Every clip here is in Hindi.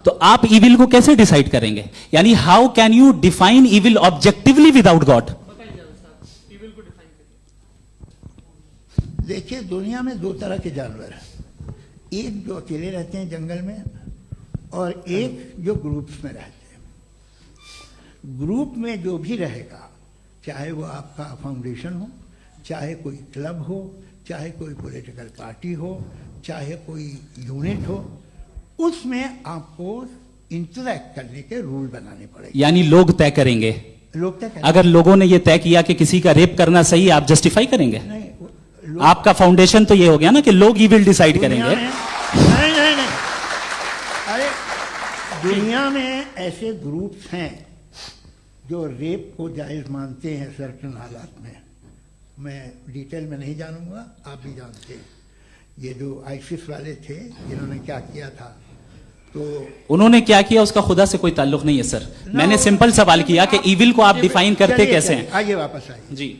तो आप इविल को कैसे डिसाइड करेंगे? यानी how can you define evil objectively without God? देखिए, दुनिया में दो तरह के जानवर हैं, एक जो अकेले रहते हैं जंगल में और एक जो ग्रुप्स में रहते हैं। ग्रुप में जो भी रहेगा, चाहे वो आपका फाउंडेशन हो, चाहे कोई क्लब हो, चाहे कोई पॉलिटिकल पार्टी हो, चाहे कोई यूनिट हो, उसमें आपको इंटरैक्ट करने के रूल बनाने पड़ेंगे। यानी लोग तय करेंगे। लोग तय करेंगे। अगर लोगों ने ये तय किया कि किसी का रेप करना सही है, आप जस्टिफाई करेंगे? नहीं, आपका फाउंडेशन तो ये हो गया ना कि लोग ही विल डिसाइड करेंगे। नहीं नहीं नहीं, अरे दुनिया में ऐसे ग्रुप्स हैं जो रेप को जायज मानते हैं सर्टेन हालात में। मैं डिटेल में नहीं जानूंगा, आप भी जानते हैं। ये जो आईसिस वाले थे, इन्होंने क्या किया था, तो उन्होंने क्या किया उसका खुदा से कोई ताल्लुक नहीं है सर। मैंने सिंपल सवाल किया कि इविल को आप डिफाइन करते कैसे हैं? आगे वापस आइए जी।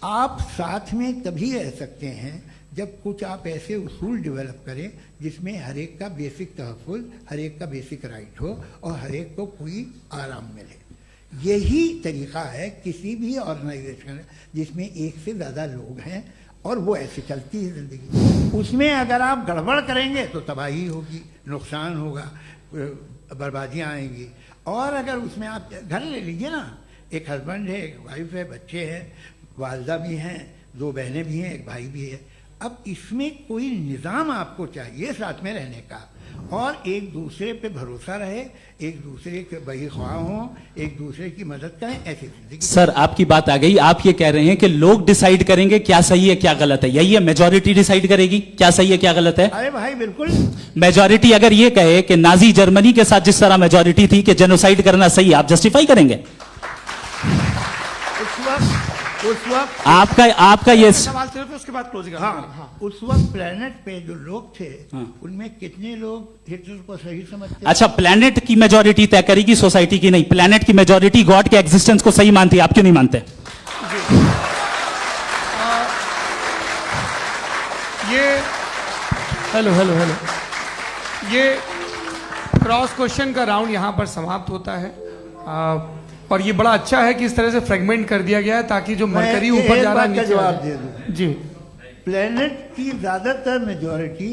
आप साथ में तभी रह सकते हैं जब कुछ आप ऐसे उसूल डेवलप करें जिसमें हर एक का बेसिक तहफ़्फ़ुज़, हर एक का बेसिक राइट हो और हर एक को कोई आराम मिले। यही तरीका है किसी भी ऑर्गेनाइजेशन जिसमें एक से ज़्यादा लोग हैं और वो ऐसे चलती है ज़िंदगी। उसमें अगर आप गड़बड़ करेंगे तो तबाही होगी, नुकसान होगा, बर्बादियाँ आएंगी। और अगर उसमें आप घर ले लीजिए ना, एक हस्बैंड है, एक वाइफ है, बच्चे हैं, वालदा भी हैं, दो बहनें भी हैं, एक भाई भी है। अब इसमें कोई निज़ाम आपको चाहिए साथ में रहने का, और एक दूसरे पे भरोसा रहे, एक दूसरे के बहीख्वाह हों, एक दूसरे की मदद करें, ऐसी जिंदगी। सर आपकी बात आ गई। आप ये कह रहे हैं कि लोग डिसाइड करेंगे क्या सही है क्या गलत है, यही है? मेजॉरिटी डिसाइड करेगी क्या सही है क्या गलत है? अरे भाई बिल्कुल। मेजॉरिटी अगर ये कहे कि नाजी जर्मनी के साथ जिस तरह मेजॉरिटी थी कि जेनोसाइड करना सही है, आप जस्टिफाई करेंगे? उस वक्त आपका ये सवाल सिर्फ उसके बाद क्लोजिंग। हाँ, उस वक्त प्लेनेट पे जो लोग थे, उनमें कितने लोग हिटलर को सही समझते? अच्छा, प्लेनेट की मेजॉरिटी तय करेगी, सोसाइटी की नहीं। प्लेनेट की मेजॉरिटी गॉड के एग्जिस्टेंस को सही मानती है, आप क्यों नहीं मानते? ये हेलो हेलो हेलो, ये क्रॉस क्वेश्चन का राउंड यहाँ पर समाप्त होता है। और ये बड़ा अच्छा है कि इस तरह से फ्रेगमेंट कर दिया गया है ताकि जो मरकरी ऊपर जा रहा है नीचे जवाब दे दूं जी। प्लेनेट की ज्यादातर मेजॉरिटी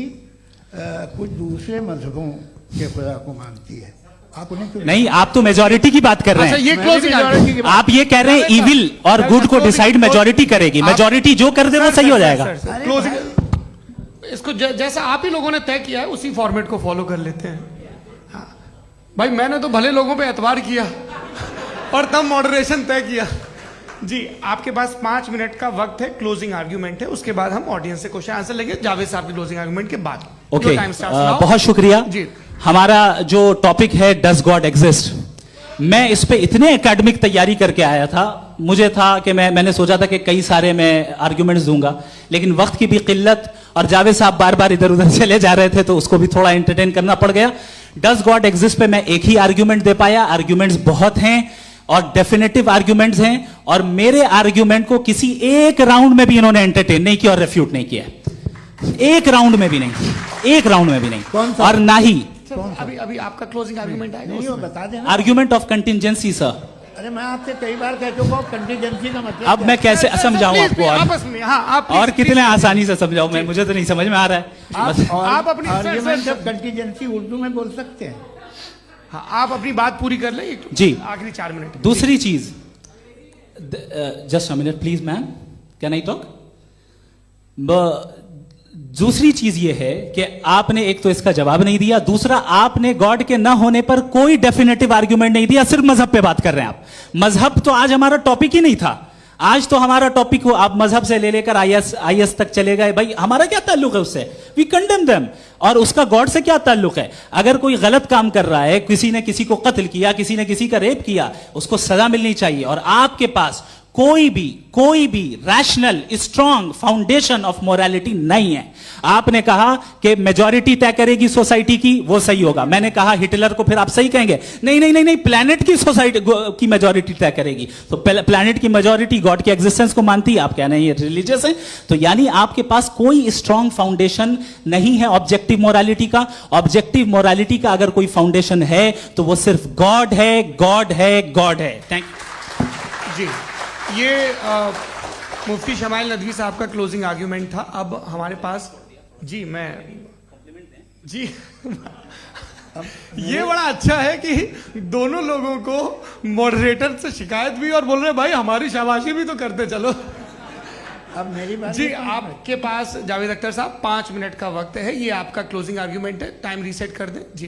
कुछ दूसरे मजहबों के खुदा को मानती है। आप उन्हें क्यों नहीं? आप तो मेजॉरिटी की बात कर रहे हैं। अच्छा, ये क्लोजिंग आप ये कह रहे हैं इविल और गुड को डिसाइड मेजॉरिटी करेगी। मेजॉरिटी जो कर दे वो सही हो जाएगा। क्लोजिंग इसको जैसा आप ही लोगों ने तय किया है उसी फॉर्मेट को फॉलो कर लेते हैं। हाँ भाई, मैंने तो भले लोगों पे एतबार किया और तब मॉडरेशन तय किया जी। आपके पास 5 मिनट का वक्त है, क्लोजिंग आर्ग्यूमेंट है, उसके बाद हम ऑडियंस से क्वेश्चन आंसर लेंगे जावेद साहब की क्लोजिंग आर्ग्यूमेंट के बाद। ओके, बहुत शुक्रिया जी। हमारा जो टॉपिक है डज गॉड एग्जिस्ट, मैं इस पे इतने एकेडमिक तैयारी करके आया था। मुझे था कि मैंने सोचा था कि कई सारे मैं आर्ग्यूमेंट्स दूंगा, लेकिन वक्त की भी किल्लत और जावेद साहब बार बार इधर उधर चले जा रहे थे तो उसको भी थोड़ा एंटरटेन करना पड़ गया। डज गॉड एग्जिस्ट पे मैं एक ही आर्ग्यूमेंट दे पाया। आर्ग्यूमेंट्स बहुत हैं और डेफिनेटिव आर्ग्यूमेंट्स हैं, और मेरे आर्ग्यूमेंट को किसी एक राउंड में भी इन्होंने एंटरटेन नहीं किया और रेफ्यूट नहीं किया। एक राउंड में भी नहीं, एक राउंड में भी नहीं। और ना ही अभी आपका क्लोजिंग आर्ग्यूमेंट आएगा, नहीं, वो बता देना। Argument of contingency sir. अरे मैं आपसे कई बार कह चुका हूं कंटीजेंसी का मतलब अब मैं कैसे समझाऊं आपको? आपस में हाँ, आप और कितने आसानी से समझाऊं मैं? मुझे तो नहीं समझ में आ रहा है। आप अपनी आर्ग्यूमेंट ऑफ कंटीजेंसी उर्दू में बोल सकते हैं। हाँ, आप अपनी बात पूरी कर लें जी, आखिरी 4 मिनट। दूसरी चीज, just a minute please ma'am, can I talk? दूसरी चीज ये है कि आपने एक तो इसका जवाब नहीं दिया, दूसरा आपने गॉड के ना होने पर कोई डेफिनेटिव आर्ग्यूमेंट नहीं दिया, सिर्फ मजहब पे बात कर रहे हैं आप। मजहब तो आज हमारा टॉपिक ही नहीं था। आज तो हमारा टॉपिक हो, आप मजहब से ले लेकर आईएस तक चले गए। भाई हमारा क्या ताल्लुक है उससे? We condemn them. और उसका गॉड से क्या ताल्लुक है? अगर कोई गलत काम कर रहा है, किसी ने किसी को कत्ल किया, किसी ने किसी का रेप किया, उसको सजा मिलनी चाहिए। और आपके पास कोई भी rational strong foundation of morality नहीं है। आपने कहा कि मेजॉरिटी तय करेगी सोसाइटी की, वो सही होगा। मैंने कहा हिटलर को फिर आप सही कहेंगे, नहीं, प्लैनेट की सोसाइटी की मेजॉरिटी तय करेगी। तो प्लैनेट की मेजॉरिटी गॉड के एग्जिस्टेंस को मानती है, आप कह रहे हैं ये रिलीजियस है। तो यानी आपके पास कोई स्ट्रॉन्ग फाउंडेशन नहीं है ऑब्जेक्टिव मोरालिटी का। ऑब्जेक्टिव मोरालिटी का अगर कोई फाउंडेशन है तो वो सिर्फ गॉड है, गॉड है, गॉड है। थैंक यू जी। ये मुफ्ती शमाइल नदवी साहब का क्लोजिंग आर्ग्यूमेंट था। अब हमारे पास जी ये बड़ा अच्छा है कि दोनों लोगों को मॉडरेटर से शिकायत भी और बोल रहे भाई हमारी शाबाशी भी तो करते चलो। अब मेरी बात जी, आपके पास जावेद अख्तर साहब 5 मिनट का वक्त है। ये आपका क्लोजिंग आर्ग्यूमेंट है, टाइम रीसेट कर दें जी।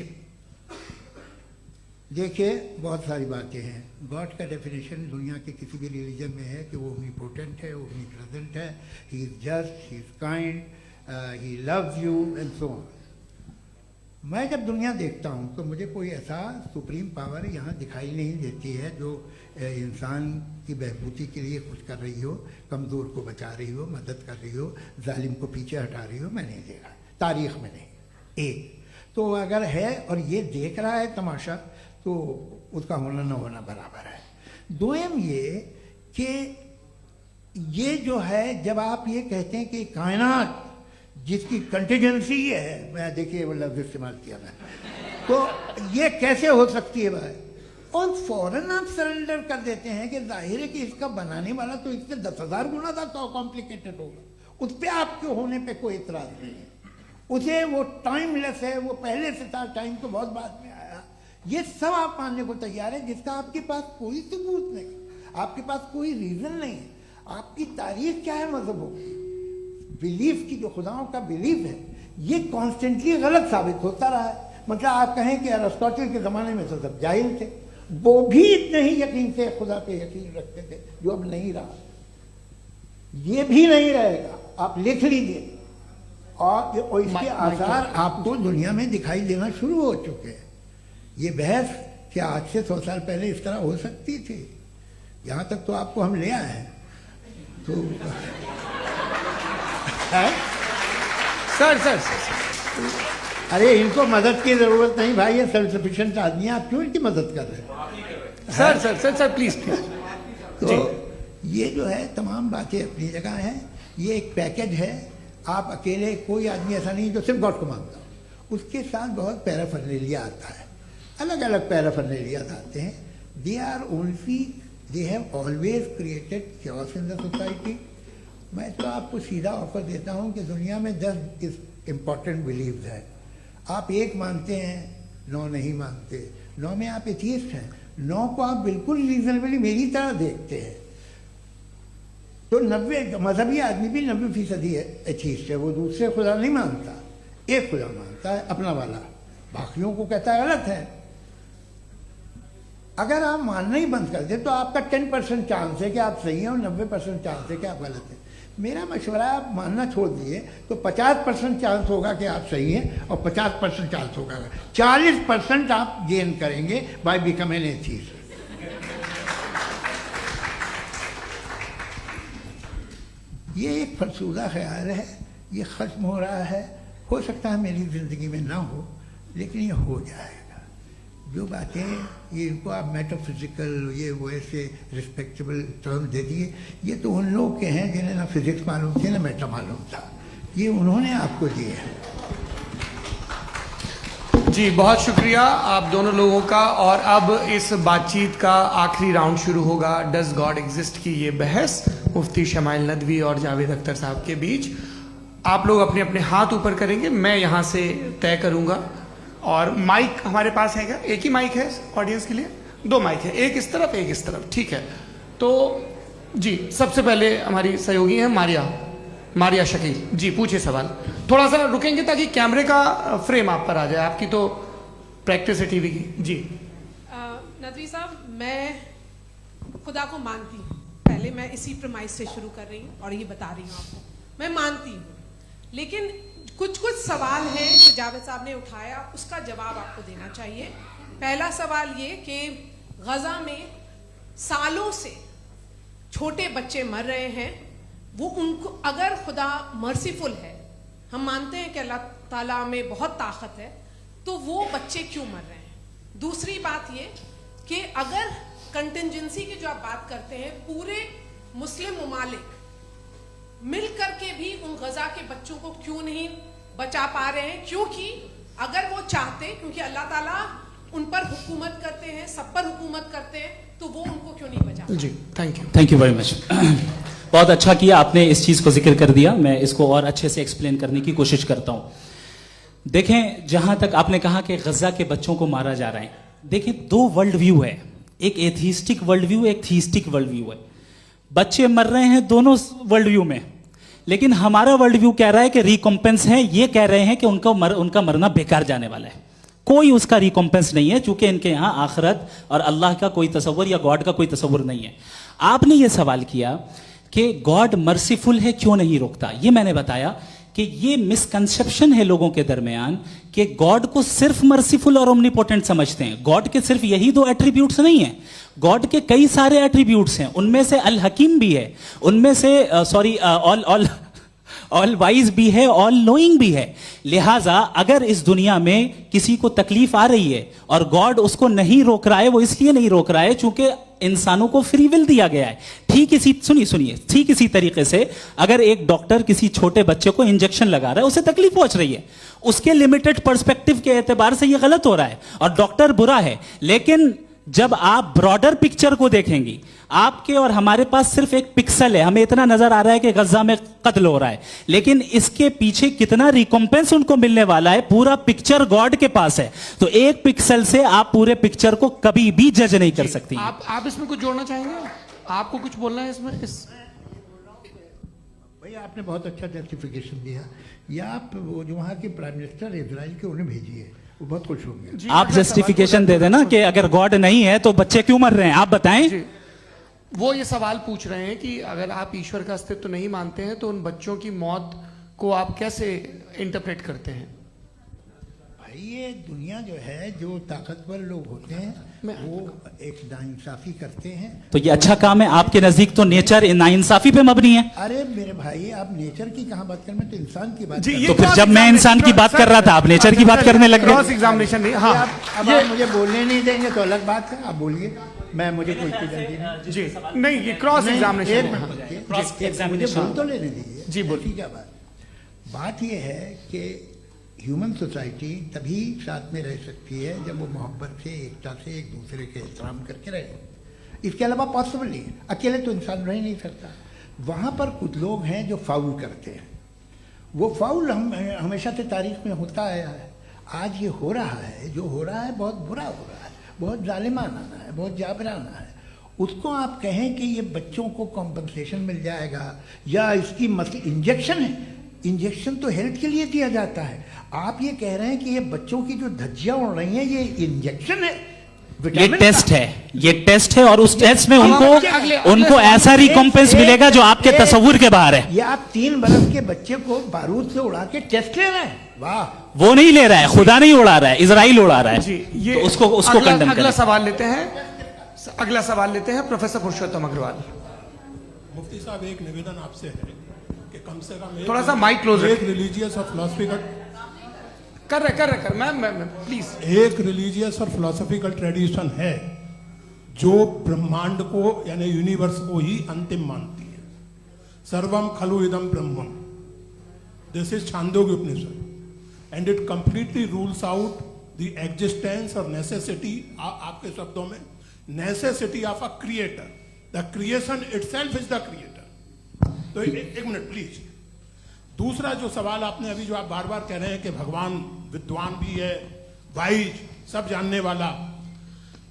देखिए, बहुत सारी बातें हैं। गॉड का डेफिनेशन दुनिया के किसी भी रिलीजन में है कि वो ओमनीपोटेंट है, ओमनीप्रेजेंट है, he is just, he is kind, he loves you and so on. मैं जब दुनिया देखता हूँ तो मुझे कोई ऐसा सुप्रीम पावर यहाँ दिखाई नहीं देती है जो इंसान की बहबूदी के लिए कुछ कर रही हो, कमज़ोर को बचा रही हो, मदद कर रही हो, जालिम को पीछे हटा रही हो। मैं नहीं देखा, तारीख में नहीं। एक तो अगर है और ये देख रहा है तमाशा, तो उसका होना न होना बराबर है। दोयम ये कि ये जो है, जब आप ये कहते हैं कि कायनात जिसकी कंटिजेंसी है, मैं देखिए वो लफ्ज़ इस्तेमाल किया मैं, तो ये कैसे हो सकती है भाई? और फौरन आप सरेंडर कर देते हैं कि जाहिर है कि इसका बनाने वाला तो इससे 10,000 गुना था तो कॉम्प्लिकेटेड होगा। उस पर आपके होने पे कोई इतराज नहीं है। उसे वो टाइमलेस है, वो पहले से था, टाइम तो बहुत बाद में आया। ये सब आप मानने को तैयार है जिसका आपके पास कोई सबूत नहीं, आपके पास कोई रीजन नहीं है। आपकी तारीख क्या है मजहबों की, बिलीफ की, जो खुदाओं का बिलीफ है, ये कॉन्स्टेंटली गलत साबित होता रहा है। मतलब आप कहें कि अरिस्टोटल के ज़माने में तो सब जाहिल थे, वो भी इतने ही यकीन से खुदा पे यकीन रखते थे, जो अब नहीं रहा, ये भी नहीं रहेगा। आप लिख लीजिए, और इसके आसार आपको दुनिया में दिखाई देना शुरू हो चुके हैं। ये बहस क्या आज से 100 साल पहले इस तरह हो सकती थी? यहाँ तक तो आपको हम ले आए हैं। तो सर अरे इनको मदद की जरूरत नहीं भाई, ये सेल्फ सफिशिएंट आदमी है, आप क्यों इनकी मदद कर रहे हैं? Sir please. तो ये जो है तमाम बातें अपनी जगह हैं। ये एक पैकेज है। आप अकेले, कोई आदमी ऐसा नहीं जो सिर्फ गॉड को मानता हो, उसके साथ बहुत पैराफर्नेलिया आता है, अलग अलग पैराफर्नेलिया आते हैं। They have always created chaos in the society. मैं तो आपको सीधा ऑफर देता हूँ कि दुनिया में 10 इम्पॉर्टेंट बिलीव्स हैं। आप एक मानते हैं, 9 नहीं मानते, 9 में आप एथियस्ट हैं, 9 को आप बिल्कुल रीजनेबली मेरी तरह देखते हैं। तो 90 मजहबी आदमी भी 90% एथियस्ट है, वो दूसरे खुदा नहीं मानता, एक खुदा मानता है अपना वाला, बाकियों को कहता है गलत है। अगर आप मानना ही बंद कर दे तो आपका 10% चांस है कि आप सही हैं और 90% चांस है कि आप गलत हैं। मेरा मशवरा है, आप मानना छोड़ दिए तो 50% चांस होगा कि आप सही हैं और 50% चांस होगा, 40% आप गेन करेंगे बाय बिकमिंग एन एथियस्ट। ये एक फरसूदा ख्याल है, ये ख़त्म हो रहा है। हो सकता है मेरी ज़िंदगी में ना हो, लेकिन ये हो जाएगा। जो बातें ये इनको आप मेटाफिजिकल, ये वो ऐसे रिस्पेक्टेबल टर्म दे दिए, ये तो उन लोग के हैं जिन्हें ना फिजिक्स मालूम थी ना मेटा मालूम था, ये उन्होंने आपको दिए हैं। जी बहुत शुक्रिया आप दोनों लोगों का। और अब इस बातचीत का आखिरी राउंड शुरू होगा, डज गॉड एग्जिस्ट की ये बहस मुफ्ती शमाइल नदवी और जावेद अख्तर साहब के बीच। आप लोग अपने अपने हाथ ऊपर करेंगे, मैं यहाँ से तय करूँगा। और माइक हमारे पास है क्या? एक ही माइक है ऑडियंस के लिए? 2 माइक है, एक इस तरफ एक इस तरफ, ठीक है। तो जी सबसे पहले हमारी सहयोगी है मारिया शकील जी, पूछिए सवाल। थोड़ा सा रुकेंगे ताकि कैमरे का फ्रेम आप पर आ जाए, आपकी तो प्रैक्टिस है टीवी की। जी नदवी साहब, मैं खुदा को मानती हूँ, पहले मैं इसी प्रमाइस से शुरू कर रही हूँ और ये बता रही हूँ आपको, मैं मानती हूँ। लेकिन कुछ सवाल हैं जो जावेद साहब ने उठाया, उसका जवाब आपको देना चाहिए। पहला सवाल ये कि गजा में सालों से छोटे बच्चे मर रहे हैं, वो उनको, अगर खुदा मर्सीफुल है, हम मानते हैं कि अल्लाह ताला में बहुत ताकत है, तो वो बच्चे क्यों मर रहे हैं? दूसरी बात ये कि अगर कंटिजेंसी की जो आप बात करते हैं, पूरे मुस्लिम ममालिक मिल करके भी उन गजा के बच्चों को क्यों नहीं बचा पा रहे हैं? क्योंकि अगर वो चाहते, क्योंकि अल्लाह ताला उन पर हुकूमत करते हैं, सब पर हुकूमत करते हैं, तो वो उनको क्यों नहीं बचा? जी, thank you. Thank you very much. बहुत अच्छा किया आपने, इस चीज को जिक्र कर दिया। मैं इसको और अच्छे से एक्सप्लेन करने की कोशिश करता हूं। देखें, जहां तक आपने कहा कि गजा के बच्चों को मारा जा रहा है, देखिए दो वर्ल्ड व्यू है, एक एथिस्टिक वर्ल्ड व्यू, एक थीस्टिक वर्ल्ड व्यू है। बच्चे मर रहे हैं दोनों वर्ल्ड व्यू में, लेकिन हमारा वर्ल्ड व्यू कह रहा है कि रिकॉम्पेंस है, ये कह रहे हैं कि उनका मरना बेकार जाने वाला है, कोई उसका रिकॉम्पेंस नहीं है, चूंकि इनके यहां आखिरत और अल्लाह का कोई तसव्वुर या गॉड का कोई तसव्वुर नहीं है। आपने ये सवाल किया कि गॉड मर्सीफुल है, क्यों नहीं रोकता? ये मैंने बताया कि ये मिसकंसेप्शन है लोगों के दरमियान कि गॉड को सिर्फ मर्सीफुल और ओमनीपोटेंट समझते हैं। गॉड के सिर्फ यही दो एट्रीब्यूट्स नहीं है, गॉड के कई सारे एट्रीब्यूट्स हैं, उनमें से अल हकीम भी है, उनमें से ऑल वाइज भी है, ऑल नोइंग भी है। लिहाजा अगर इस दुनिया में किसी को तकलीफ आ रही है और गॉड उसको नहीं रोक रहा है, वो इसलिए नहीं रोक रहा है चूंकि इंसानों को फ्री विल दिया गया है। ठीक इसी तरीके से अगर एक डॉक्टर किसी छोटे बच्चे को इंजेक्शन लगा रहा है, उसे तकलीफ पहुंच रही है, उसके लिमिटेड पर्सपेक्टिव के एतबार से यह गलत हो रहा है और डॉक्टर बुरा है। लेकिन जब आप ब्रॉडर पिक्चर को देखेंगी, आपके और हमारे पास सिर्फ एक पिक्सल है, हमें इतना नजर आ रहा है कि गजा में कत्ल हो रहा है, लेकिन इसके पीछे कितना रिकॉम्पेंस उनको मिलने वाला है, पूरा पिक्चर गॉड के पास है। तो एक पिक्सल से आप पूरे पिक्चर को कभी भी जज नहीं कर सकती। आप इसमें कुछ जोड़ना चाहेंगे? आपको कुछ बोलना है इसमें? भैया आपने बहुत अच्छा जस्टिफिकेशन दिया। या आप वो जो वहाँ के प्राइम मिनिस्टर इजराइल के, उन्हें भेजिए, वो बहुत खुश होंगे। आप जस्टिफिकेशन दे देना कि अगर गॉड नहीं है तो बच्चे क्यों मर रहे हैं, आप बताएं। वो ये सवाल पूछ रहे हैं कि अगर आप ईश्वर का अस्तित्व नहीं मानते हैं तो उन बच्चों की मौत को आप कैसे इंटरप्रेट करते हैं? भाई ये दुनिया जो है, जो ताकतवर लोग होते हैं वो एक नाइंसाफी करते हैं। तो ये अच्छा काम है आपके नजदीक, तो नेचर नाइंसाफी पे मबनी है। अरे मेरे भाई, आप नेचर की कहाँ बात कर रहे हैं, तो इंसान की बात। तो फिर जब मैं इंसान की बात कर रहा था, आप नेचर की बात करने लग गए। क्रॉस एग्जामिनेशन नहीं। हाँ, अब आप मुझे बोलने नहीं देंगे तो अलग बात है, आप बोलिए, मुझे कोई जल्दी नहीं। जी नहीं, ये क्रॉस एग्जामिनेशन मुझे बोल तो लेने दीजिए। जी बोलिए। क्या बात ये है कि ह्यूमन सोसाइटी तभी साथ में रह सकती है जब वो मोहब्बत से, एकता से, एक दूसरे के एहतराम करके रहे। इसके अलावा पॉसिबल नहीं है, अकेले तो इंसान रह नहीं सकता। वहाँ पर कुछ लोग हैं जो फाउल करते हैं, वो फाउल हमेशा से तारीख में होता आया है। आज ये हो रहा है, जो हो रहा है बहुत बुरा हो रहा है, बहुत जालिमाना है, बहुत जाबराना है। उसको आप कहें कि ये बच्चों को कॉम्पनसेशन मिल जाएगा या इसकी इंजेक्शन है, इंजेक्शन तो हेल्थ के लिए दिया जाता है। आप ये कह रहे हैं कि ये बच्चों की जो धज्जियां उड़ रही हैं ये इंजेक्शन है, ये टेस्ट है, ये टेस्ट है और उस टेस्ट में उनको ऐसा रिकॉम्पेंस मिलेगा जो आपके तसव्वुर के बाहर है। ये आप 3 बरस के बच्चे को बारूद से उड़ा के टेस्ट ले रहे हैं। वाह, वो नहीं ले रहा है, खुदा नहीं उड़ा रहा है, इजराइल उड़ा रहा है। जी, ये तो उसको कंडेम अगला सवाल लेते हैं प्रोफेसर पुरुषोत्तम अग्रवाल। मुफ्ती साहब, एक निवेदन आपसे है कि कम से कम थोड़ा सा माइक क्लोज एक रिलीजियस और फिलोसफिकल कर मैं प्लीज। एक रिलीजियस और फिलोसफिकल ट्रेडिशन है जो ब्रह्मांड को यानी यूनिवर्स को ही अंतिम मानती है। सर्वम खलु इदम ब्रह्मम, this is Chandogya Upanishad and it completely rules out the existence और नेसेसिटी, आपके शब्दों में necessity of a creator. The creation itself is the creator. तो एक मिनट प्लीज। दूसरा जो सवाल आपने अभी, जो आप बार बार कह रहे हैं कि भगवान विद्वान भी है, वाइज, सब जानने वाला,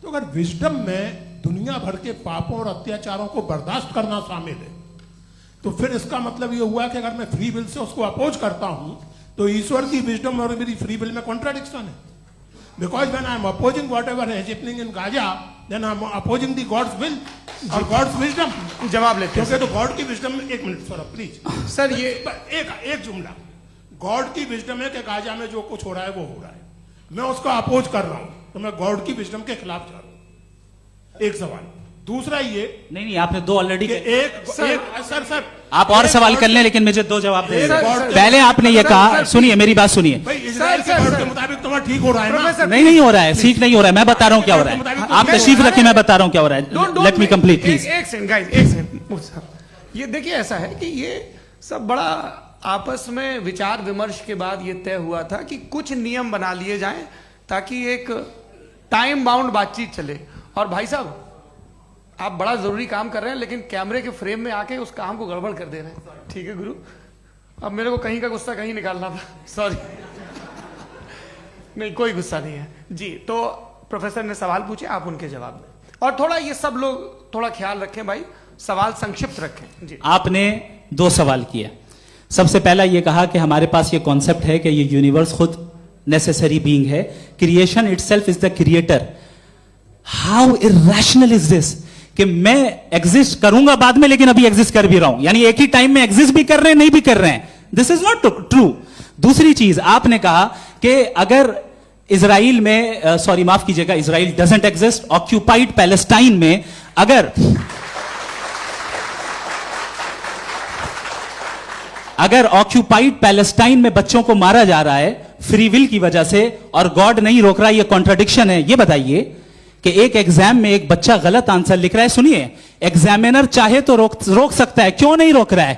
तो अगर विजडम में दुनिया भर के पापों और अत्याचारों को बर्दाश्त करना शामिल है, तो फिर इसका मतलब ये हुआ कि अगर मैं फ्री विल से उसको अपोज करता हूं तो ईश्वर की विजडम और मेरी फ्री विल में कॉन्ट्राडिक्शन है। Because when I am opposing whatever is happening in Gaza, then I am opposing the God's will और गॉड्स विजडम। जवाब लेते हैं तो गॉड की विजडम, एक मिनट सर प्लीज सर, ये एक जुमला, गॉड की विजडम है कि गाजा में जो कुछ हो रहा है वो हो रहा है, मैं उसका अपोज कर रहा हूं, तो मैं गॉड की विजडम के खिलाफ जा रहा हूं। एक सवाल। दूसरा ये नहीं आपने दो ऑलरेडी। सर आप और सवाल कर लें, लेकिन मुझे दो जवाब दे। सर, पहले आपने ये कहा, सुनिए मेरी बात सुनिए। भाई इजराइल के गॉड के मुताबिक तुम्हारा ठीक हो रहा है ना? नहीं हो रहा है, ठीक नहीं हो रहा है। मैं बता रहा हूँ क्या हो रहा है। आप तशरीफ रखिए, मैं बता रहा हूँ क्या हो रहा है। Let me complete please. एक सेकंड गाइस, एक सेकंड। ये देखिए, ऐसा है कि ये सब बड़ा आपस में विचार विमर्श के बाद ये तय हुआ था कि कुछ नियम बना लिए जाएं ताकि एक टाइम बाउंड बातचीत चले। और भाई साहब, आप बड़ा जरूरी काम कर रहे हैं, लेकिन कैमरे के फ्रेम में आके उस काम को गड़बड़ कर दे रहे हैं। ठीक है गुरु, अब मेरे को कहीं का गुस्सा कहीं निकालना था, सॉरी। नहीं, कोई गुस्सा नहीं है जी। तो प्रोफेसर ने सवाल पूछे, आप उनके जवाब दें। और थोड़ा ये सब लोग थोड़ा ख्याल रखें भाई, सवाल संक्षिप्त रखें जी। आपने दो सवाल किए। सबसे पहला ये कहा कि हमारे पास ये कॉन्सेप्ट है कि ये यूनिवर्स खुद नेसेसरी बीइंग है, creation itself is the creator. How irrational is this कि मैं एग्जिस्ट करूंगा बाद में, लेकिन अभी एग्जिस्ट कर भी रहा हूं, यानी एक ही टाइम में एग्जिस्ट भी कर रहे हैं, नहीं भी कर रहे हैं। This is not true. दूसरी चीज, आपने कहा कि अगर इजराइल में, सॉरी माफ कीजिएगा, Israel doesn't exist, occupied Palestine में अगर ऑक्यूपाइड पैलेस्टाइन में बच्चों को मारा जा रहा है फ्री विल की वजह से और गॉड नहीं रोक रहा, ये कॉन्ट्राडिक्शन है। ये बताइए कि एक एग्जाम में एक बच्चा गलत आंसर लिख रहा है, सुनिए, एग्जामिनर चाहे तो रोक सकता है, क्यों नहीं रोक रहा है?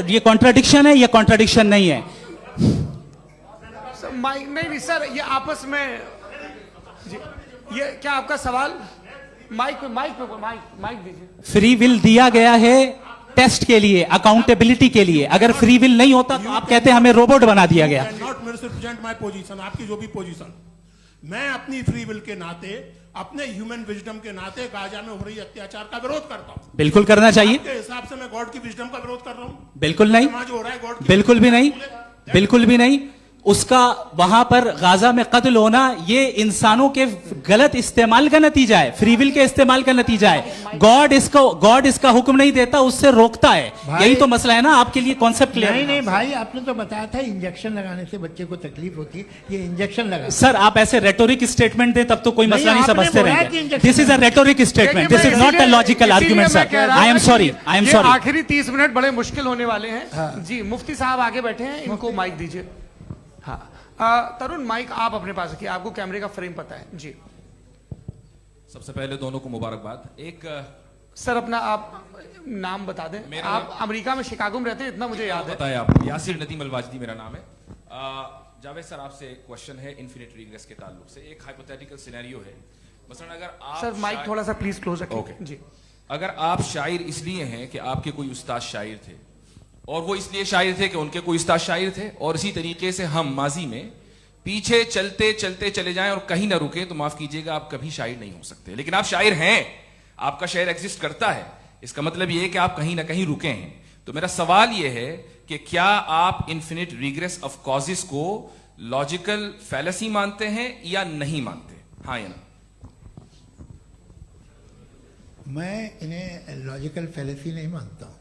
ये कॉन्ट्राडिक्शन है, ये कॉन्ट्राडिक्शन नहीं है। माइक नहीं सर, ये आपस में जी, ये क्या आपका सवाल? माइक दीजिए। फ्री विल दिया गया है टेस्ट के लिए, अकाउंटेबिलिटी के लिए। अगर फ्री विल नहीं होता तो आप कहते हैं हमें रोबोट बना दिया गया। नॉट मिसरिप्रेजेंट माय पोजीशन, आपकी जो भी पोजीशन, मैं अपनी फ्री विल के नाते, अपने ह्यूमन विजडम के नाते गाजा में हो रही अत्याचार का विरोध करता हूं। बिल्कुल करना चाहिए। आपके हिसाब से मैं गॉड की विजडम का विरोध कर रहा हूं? बिल्कुल नहीं, समाज हो रहा है गॉड की, बिल्कुल भी नहीं, बिल्कुल भी नहीं। उसका वहां पर गाजा में कत्ल होना ये इंसानों के गलत इस्तेमाल का नतीजा है, फ्री विल के इस्तेमाल का नतीजा है। गॉड इसका हुक्म नहीं देता, उससे रोकता है। यही तो मसला है ना, आपके लिए कॉन्सेप्ट क्लियर है? नहीं भाई, आपने तो बताया था इंजेक्शन लगाने से बच्चे को तकलीफ होती है, ये इंजेक्शन लगा। सर आप ऐसे रेटोरिक स्टेटमेंट दें तब तो कोई मसला नहीं समझते रहेंगे। This is a rhetoric statement, this is not a logical argument sir. I am sorry, I am sorry. आखिरी 30 मिनट बड़े मुश्किल होने वाले हैं जी। मुफ्ती साहब आगे बैठे हैं, इनको माइक दीजिए। हाँ तरुण, माइक आप अपने पास रखिए, आपको कैमरे का फ्रेम पता है जी। सबसे पहले दोनों को मुबारकबाद। एक सर अपना आप नाम बता दें। आप अमेरिका में शिकागो में रहते हैं, इतना मुझे याद है। बताया आप, यासिर नदीम अलवाजदी मेरा नाम है। जावेद सर, आपसे एक क्वेश्चन है इन्फिनिट रिग्रेस के ताल्लुक से। एक हाइपोथेटिकल सिनेरियो है, मसलन अगर आप सर माइक थोड़ा सा प्लीज क्लोज रखिए जी। अगर आप शायर इसलिए हैं कि आपके कोई उस्ताद शायर थे, और वो इसलिए शायर थे कि उनके कोई उस्ताद शायर थे, और इसी तरीके से हम माजी में पीछे चलते चलते चले जाएं और कहीं ना रुके, तो माफ कीजिएगा आप कभी शायर नहीं हो सकते। लेकिन आप शायर हैं, आपका शायर एग्जिस्ट करता है, इसका मतलब ये है कि आप कहीं ना कहीं रुके हैं। तो मेरा सवाल ये है कि क्या आप इन्फिनिट रिग्रेस ऑफ कॉजेस को लॉजिकल फैलेसी मानते हैं या नहीं मानते? हाँ या ना? मैं इन्हें लॉजिकल फैलेसी नहीं मानता हूँ,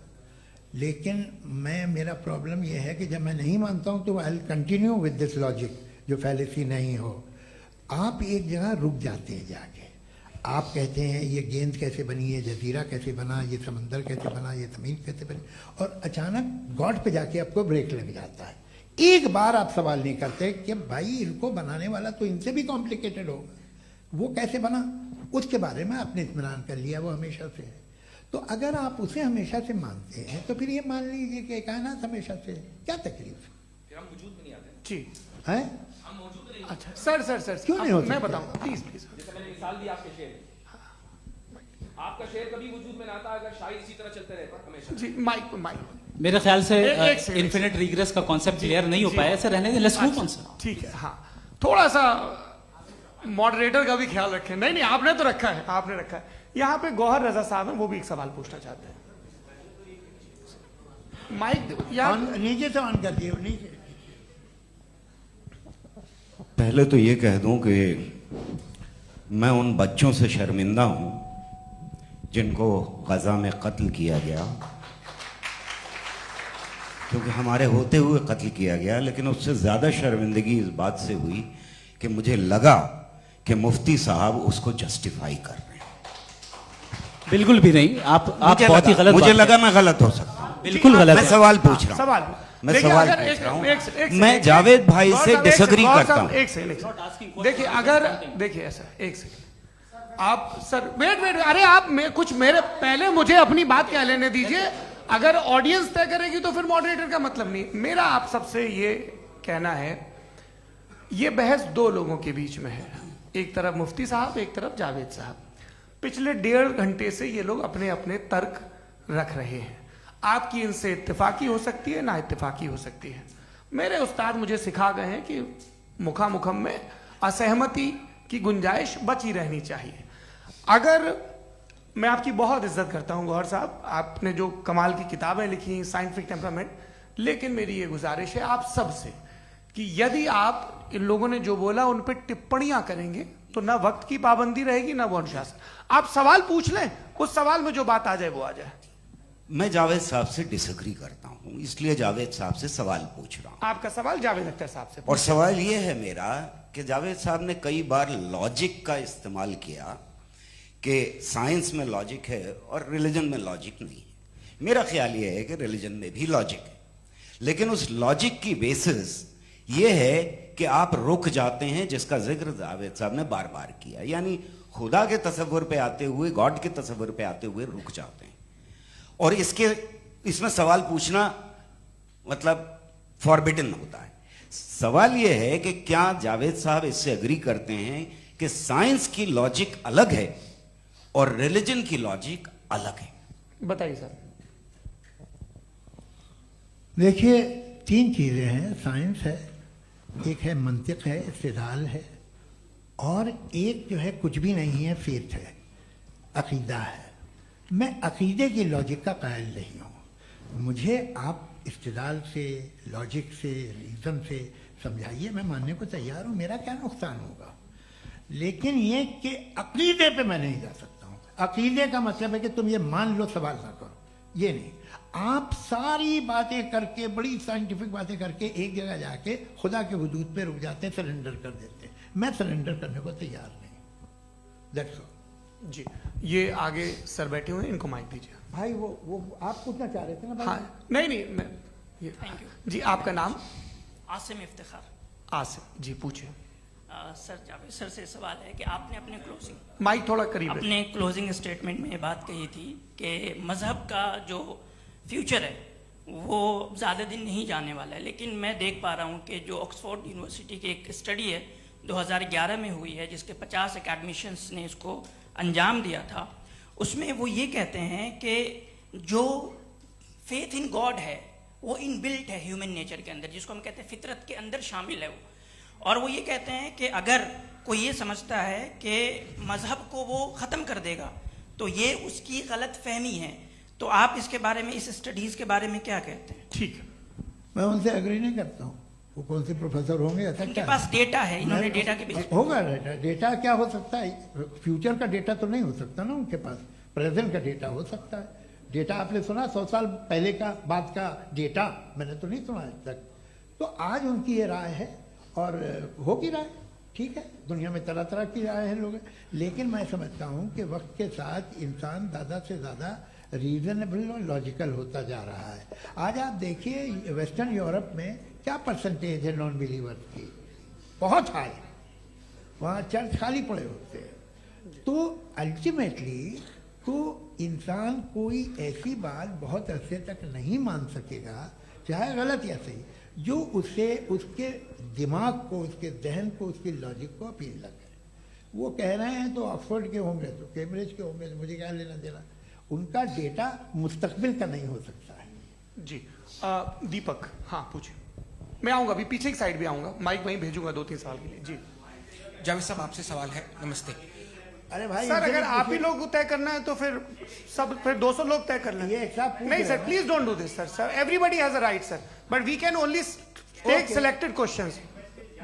लेकिन मेरा प्रॉब्लम यह है कि जब मैं नहीं मानता हूँ तो I will continue with this logic जो फैलेसी नहीं हो। आप एक जगह रुक जाते हैं जाके, आप कहते हैं ये गेंद कैसे बनी, ये जजीरा कैसे बना, ये समंदर कैसे बना, ये ज़मीन कैसे बनी, और अचानक गॉड पे जाके आपको ब्रेक लग जाता है। एक बार आप सवाल नहीं करते कि भाई इनको बनाने वाला तो इनसे भी कॉम्प्लिकेटेड होगा, वो कैसे बना, उसके बारे में आपने इत्मीनान कर लिया, वो हमेशा से है। तो अगर आप उसे हमेशा से मानते हैं तो फिर ये मान लीजिए कि कायनात हमेशा से, क्या तकलीफ हम वजूद में नहीं आते जी है? हम मौजूद नहीं। अच्छा सर क्यों नहीं हो मैं सकता? बताऊंगा प्लीज। जैसे मैंने मिसाल दी आपके शेर, आपका शेर कभी वजूद में ना आता अगर शायर इसी तरह चलते रहता हमेशा जी। माइक मेरे ख्याल से एक सेकंड। इन्फिनिट रिग्रेस का कॉन्सेप्ट क्लियर नहीं हो पाया, ऐसे रहने दें, लेट्स मूव ऑन सर। ठीक है। हाँ थोड़ा सा मॉडरेटर का भी ख्याल रखें। नहीं आपने तो रखा है, आपने रखा है। यहाँ पे गौहर रजा साहब हैं, वो भी एक सवाल पूछना चाहते हैं। माइक यार नीचे से ऑन कर दिए, नीचे। पहले तो ये कह दूं कि मैं उन बच्चों से शर्मिंदा हूं जिनको गजा में कत्ल किया गया, क्योंकि हमारे होते हुए कत्ल किया गया। लेकिन उससे ज़्यादा शर्मिंदगी इस बात से हुई कि मुझे लगा कि मुफ्ती साहब उसको जस्टिफाई कर रहे हैं। बिल्कुल भी नहीं, आप बहुत ही गलत मुझे बात लगा मैं गलत हो सकता हूं। बिल्कुल गलत मैं है। सवाल पूछ रहा हूं, सवाल मैं देखिए, सवाल अगर पूछ रहा हूं। एक मैं जावेद भाई गौर से साहब, डिसएग्री गौर करता साहब, हूं। एक सेकंड देखिए, अगर देखिए ऐसा एक सेकंड आप सर वेट अरे आप कुछ मेरे पहले मुझे अपनी बात कह लेने दीजिए। अगर ऑडियंस तय करेगी तो फिर मॉडरेटर का मतलब नहीं। मेरा आप सबसे ये कहना है, ये बहस दो लोगों के बीच में है, एक तरफ मुफ्ती साहब, एक तरफ जावेद साहब। पिछले 1.5 घंटे से ये लोग अपने अपने तर्क रख रहे हैं। आपकी इनसे इत्तेफाकी हो सकती है, ना इत्तेफाकी हो सकती है। मेरे उस्ताद मुझे सिखा गए हैं कि मुखामुखम में असहमति की गुंजाइश बची रहनी चाहिए। अगर मैं आपकी बहुत इज्जत करता हूं गौहर साहब, आपने जो कमाल की किताबें लिखी, साइंटिफिक टेम्परामेंट, लेकिन मेरी ये गुजारिश है आप सबसे कि यदि आप इन लोगों ने जो बोला उन पर टिप्पणियां करेंगे तो ना वक्त की पाबंदी रहेगी, ना वो अनुशासन। आप सवाल पूछ लें, उस सवाल में जो बात आ जाए वो आ जाए। मैं जावेद साहब से डिसएग्री करता हूं, इसलिए जावेद साहब से सवाल पूछ रहा हूं। आपका सवाल जावेद अख्तर साहब से। और सवाल यह है मेरा कि जावेद साहब ने कई बार लॉजिक का इस्तेमाल किया कि साइंस में लॉजिक है और रिलीजन में लॉजिक नहीं है। मेरा ख्याल यह है कि रिलीजन में भी लॉजिक है, लेकिन उस लॉजिक की बेसिस यह है कि आप रुक जाते हैं, जिसका जिक्र जावेद साहब ने बार बार किया, यानी खुदा के तसव्वुर पे आते हुए, गॉड के तसव्वुर पे आते हुए रुक जाते हैं। और इसमें सवाल पूछना मतलब फॉरबिडन होता है। सवाल यह है कि क्या जावेद साहब इससे एग्री करते हैं कि साइंस की लॉजिक अलग है और रिलीजन की लॉजिक अलग है? बताइए सर। देखिए, 3 चीज़ें हैं। साइंस है, एक है मंतिक है, इस्तिदलाल है, और एक जो है कुछ भी नहीं है, फेथ है, अकीदा है। मैं अकीदे की लॉजिक का कायल नहीं हूँ। मुझे आप इस्तिदलाल से, लॉजिक से, रीज़न से समझाइए, मैं मानने को तैयार हूँ, मेरा क्या नुकसान होगा। लेकिन ये कि अकीदे पे मैं नहीं जा सकता हूँ। अकीदे का मतलब है कि तुम ये मान लो, सवाल ना करो, ये नहीं। आप सारी बातें करके, बड़ी साइंटिफिक बातें करके एक जगह जाके खुदा के हुदूद पे रुक जाते हैं, सरेंडर कर देते हैं। मैं सरेंडर करने को तैयार नहीं। That's all. जी, ये आगे सर बैठे हुए हैं, इनको माइक दीजिए। भाई वो आप पूछना चाह रहे थे ना भाई? हाँ, नहीं मैं ये थैंक यू जी। आपका नाम? आसिम इफ्तिखार। आसिम जी, पूछिए। सर जावेद सर से सवाल है कि आपने अपने क्लोजिंग माइक थोड़ा करीब रखिए। अपने क्लोजिंग स्टेटमेंट में ये बात कही थी कि मजहब का जो फ्यूचर है वो ज़्यादा दिन नहीं जाने वाला है, लेकिन मैं देख पा रहा हूँ कि जो ऑक्सफोर्ड यूनिवर्सिटी की एक स्टडी है 2011 में हुई है, जिसके 50 एकेडमिशियंस ने इसको अंजाम दिया था, उसमें वो ये कहते हैं कि जो फेथ इन गॉड है वो इनबिल्ट है ह्यूमन नेचर के अंदर, जिसको हम कहते हैं फितरत के अंदर शामिल है वो। और वो ये कहते हैं कि अगर कोई ये समझता है कि मजहब को वो ख़त्म कर देगा तो ये उसकी गलत फहमी है। तो आप इसके बारे में, इस स्टडीज के बारे में क्या कहते हैं? ठीक है, मैं उनसे एग्री नहीं करता हूँ। वो कौन से प्रोफेसर होंगे? ऐसा उनके क्या पास डेटा है, इन्होंने डेटा के बेस होगा। डेटा क्या हो सकता है? फ्यूचर का डेटा तो नहीं हो सकता ना उनके पास। प्रेजेंट का डेटा हो सकता है। डेटा आपने सुना 100 साल पहले का बाद का डेटा? मैंने तो नहीं सुना आज तक। तो आज उनकी ये राय है और होगी राय, ठीक है। दुनिया में तरह तरह की राय है लोग, लेकिन मैं समझता हूँ कि वक्त के साथ इंसान ज़्यादा से ज़्यादा रीजनेबल और लॉजिकल होता जा रहा है। आज आप देखिए वेस्टर्न यूरोप में क्या परसेंटेज है नॉन बिलीवर्स की, बहुत हाई। वहाँ चर्च खाली पड़े होते हैं। तो अल्टीमेटली तो इंसान कोई ऐसी बात बहुत अरसे तक नहीं मान सकेगा, चाहे गलत या सही, जो उसे, उसके दिमाग को, उसके जहन को, उसकी लॉजिक को अपील न करे। वो कह रहे हैं तो ऑक्सफोर्ड के होंगे तो कैम्ब्रिज के होंगे, तो मुझे क्या लेना देना। उनका डेटा मुस्तकबिल का नहीं हो सकता है। जी दीपक, हाँ पूछिए। मैं आऊँगा अभी, पीछे की साइड भी आऊँगा, माइक वहीं भेजूंगा 2-3 साल के लिए। जी जावेद साहब, आपसे सवाल है। नमस्ते। अरे भाई सर, अगर आप ही लोग तय करना है तो फिर 200 लोग तय कर लें। ये सब नहीं sir, please don't do this sir. Sir everybody has a right sir, but we can only take selected questions.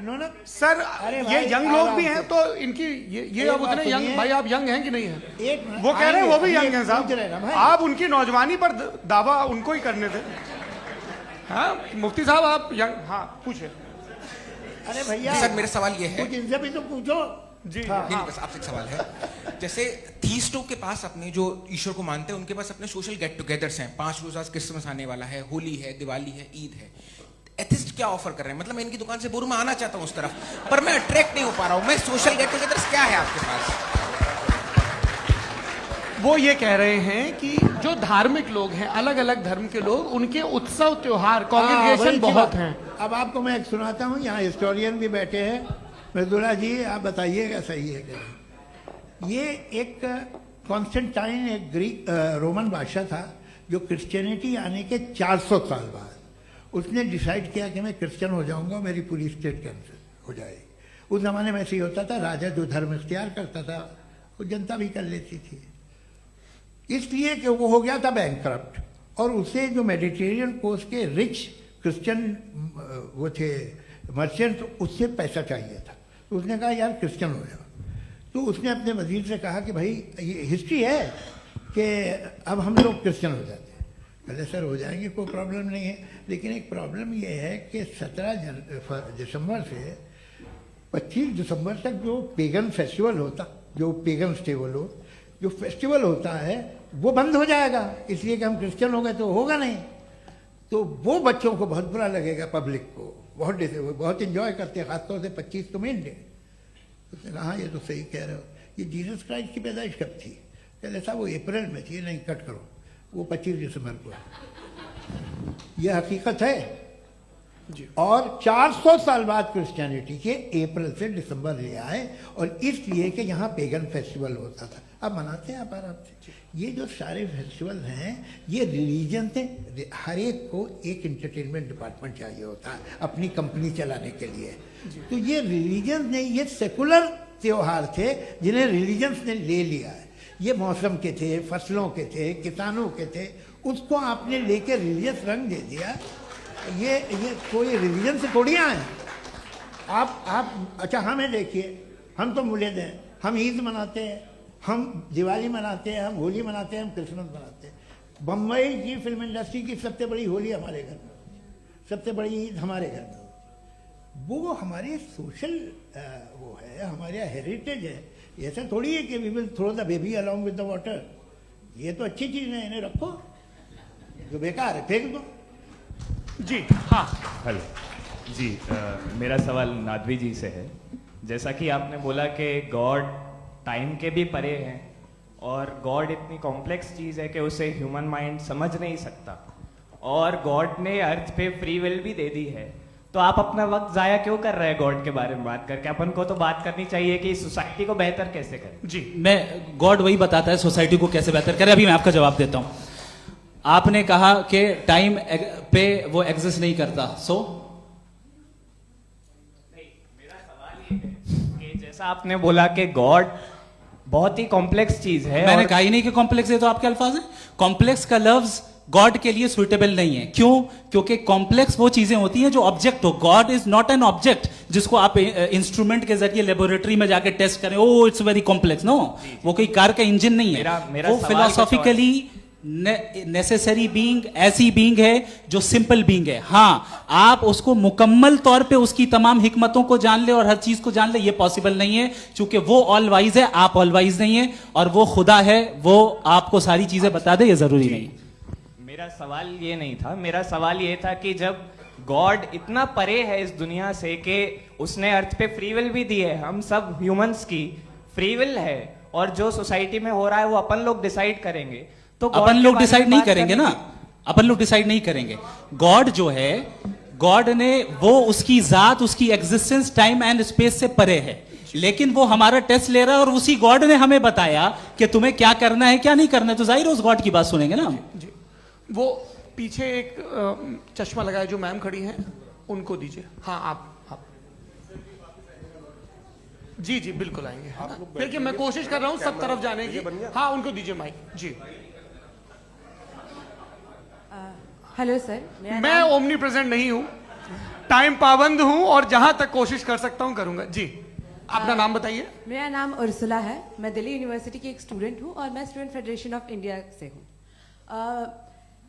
No sir, ये यंग लोग भी हैं तो इनकी ये अब उतने सुनिए। यंग, भाई आप यंग हैं कि नहीं हैं? एक मिनट, वो कह रहे हैं वो भी आइए, यंग हैं पूछ रहे ना साहब। भाई। आप उनकी नौजवानी पर दावा उनको ही करने थे। हाँ मुफ्ती साहब, आप यंग, हाँ पूछे। अरे भैया सर, मेरा सवाल ये है। कुछ इनसे भी तो पूछो। जी नहीं, बस आपसे एक सवाल है। जैसे थीस्टों के पास अपने जो ईश्वर को मानते हैं उनके पास अपने सोशल गेट टुगेदर्स हैं, 5 रोज़ क्रिसमस आने वाला है, होली है, दिवाली है, ईद है। एथिस्ट क्या ऑफर कर रहे हैं? मतलब मैं इनकी दुकान से बोलूं मैं आना चाहता हूं उस तरफ, पर मैं अट्रैक्ट नहीं हो पा रहा हूं। मैं सोशल गेट टुगेदर्स क्या है आपके पास? वो ये कह रहे हैं कि जो धार्मिक लोग हैं, अलग अलग धर्म के लोग, उनके उत्सव त्योहार कॉन्ग्रेगेशन वही बहुत बात। हैं। अब आपको मैं एक सुनाता हूँ, यहाँ हिस्टोरियन भी बैठे हैं। मृदुला जी आप बताइएगा सही है कि नहीं। ये एक कॉन्स्टेंटाइन, एक ग्रीक रोमन बादशाह था जो क्रिश्चियनिटी आने के 400 साल बाद उसने डिसाइड किया कि मैं क्रिश्चियन हो जाऊंगा, मेरी पूरी स्टेट कैंसिल हो जाएगी। उस जमाने में ऐसे ही होता था, राजा जो धर्म इख्तियार करता था वो जनता भी कर लेती थी, इसलिए कि वो हो गया था बैंकक्रप्ट। और उसे जो मेडिटेरियन कोस्ट के रिच क्रिश्चियन वो थे मर्चेंट, उससे पैसा चाहिए था। तो उसने कहा यार क्रिश्चियन हो जाओ। तो उसने अपने वजीर से कहा कि भाई ये हिस्ट्री है कि अब हम लोग क्रिश्चियन हो जाते हैं। पहले सर हो जाएंगे, कोई प्रॉब्लम नहीं है, लेकिन एक प्रॉब्लम ये है कि 17 दिसंबर से 25 दिसंबर तक जो पेगन फेस्टिवल होता, जो पेगन जो फेस्टिवल होता है वो बंद हो जाएगा, इसलिए कि हम क्रिश्चियन हो गए तो होगा नहीं। तो वो बच्चों को बहुत बुरा लगेगा, पब्लिक को बहुत इंजॉय करते हैं, खासतौर से 25 को मेन डे। उसने कहा हाँ ये तो सही कह रहे हो, ये जीसस क्राइस्ट की पैदाइश कब थी? कहते साहब वो अप्रैल में थी। नहीं कट करो, वो 25 दिसंबर को है। ये हकीकत है जी। और 400 साल बाद क्रिश्चियनिटी के अप्रैल से दिसंबर ले आए, और इसलिए कि यहाँ पेगन फेस्टिवल होता था। अब मनाते हैं आप आराम से। ये जो सारे फेस्टिवल हैं ये रिलीजन से, हर एक को एक इंटरटेनमेंट डिपार्टमेंट चाहिए होता है अपनी कंपनी चलाने के लिए। तो ये रिलीजन ने, ये सेकुलर त्योहार थे जिन्हें रिलीजन्स ने ले लिया है। ये मौसम के थे, फसलों के थे, किसानों के थे, उसको आपने लेके रिलीजियस रंग दे दिया। ये कोई रिलीजन से थोड़ी आए आप। अच्छा हमें देखिए, हम तो मुल्द हैं, हम ईद मनाते हैं, हम दिवाली मनाते हैं, हम होली मनाते हैं, हम क्रिसमस मनाते हैं। बम्बई की फिल्म इंडस्ट्री की सबसे बड़ी होली हमारे घर में होती है, सबसे बड़ी ईद हमारे घर में होती है। वो हमारे सोशल वो है, हमारे हेरिटेज है। ऐसा थोड़ी है कि we will throw the baby along with the water. ये तो अच्छी चीज़ है, इन्हें रखो, जो बेकार है फेंक दो। जी हाँ हेलो जी, मेरा सवाल नादवी जी से है। जैसा कि आपने बोला कि गॉड टाइम के भी परे हैं, और गॉड इतनी कॉम्प्लेक्स चीज़ है कि उसे ह्यूमन माइंड समझ नहीं सकता, और गॉड ने अर्थ पे फ्री विल भी दे दी है। तो आप अपना वक्त ज़ाया क्यों कर रहे हैं गॉड के बारे में बात करके? अपन को तो बात करनी चाहिए कि सोसाइटी को बेहतर कैसे करें। जी मैं गॉड वही बताता है सोसाइटी को कैसे बेहतर करे। अभी मैं आपका जवाब देता हूं। आपने कहा कि टाइम पे वो एग्जिस्ट नहीं करता, सो मेरा सवाल ये है कि जैसा आपने बोला कि गॉड बहुत ही कॉम्प्लेक्स चीज है। मैंने कहा ही नहीं कि कॉम्प्लेक्स है, तो आपके अल्फाज हैं। कॉम्प्लेक्स का लफ्ज गॉड के लिए सुइटेबल नहीं है। क्यों? क्योंकि कॉम्प्लेक्स वो चीजें होती हैं जो ऑब्जेक्ट हो। God is not an object जिसको आप इंस्ट्रूमेंट के जरिए लेबोरेटरी में जाके टेस्ट करें, oh it's very complex. No, वो कोई कार का इंजन नहीं है। वो फिलोसॉफिकली नेसेसरी बीइंग ऐसी बीइंग है जो सिंपल बीइंग है। हाँ, आप उसको मुकम्मल तौर पे उसकी तमाम हिकमतों को जान ले और हर चीज को जान ले, ये पॉसिबल नहीं है, क्योंकि वो ऑल वाइज है, आप ऑल वाइज नहीं है, और वो खुदा है, वो आपको सारी चीजें बता दे, ये जरूरी नहीं। मेरा सवाल ये नहीं था, मेरा सवाल ये था कि जब गॉड इतना परे है इस दुनिया से कि उसने अर्थ पे फ्री विल भी दी है, हम सब ह्यूमंस की फ्री विल है, और जो सोसाइटी में हो रहा है वो अपन लोग डिसाइड करेंगे। तो अपन लोग डिसाइड नहीं करेंगे ना, अपन लोग डिसाइड नहीं करेंगे। गॉड जो है, गॉड ने वो उसकी जात, उसकी एग्जिस्टेंस टाइम एंड स्पेस से परे है, लेकिन वो हमारा टेस्ट ले रहा है, और उसी गॉड ने हमें बताया कि तुम्हें क्या करना है क्या नहीं करना है। तो जाहिर है उस गॉड की बात सुनेंगे ना। जी, वो पीछे एक चश्मा लगाया जो मैम खड़ी हैं, उनको दीजिए। हाँ आप जी जी बिल्कुल आएंगे। देखिए मैं कोशिश कर रहा हूँ सब तरफ जाने की। हाँ उनको दीजिए माइक। जी हेलो सर, मैं ओमनी प्रेजेंट नहीं हूँ, टाइम पाबंद हूँ, और जहां तक कोशिश कर सकता हूँ करूंगा। जी अपना नाम बताइए। मेरा नाम उर्सुला है, मैं दिल्ली यूनिवर्सिटी की एक स्टूडेंट हूँ, और मैं स्टूडेंट फेडरेशन ऑफ इंडिया से हूँ।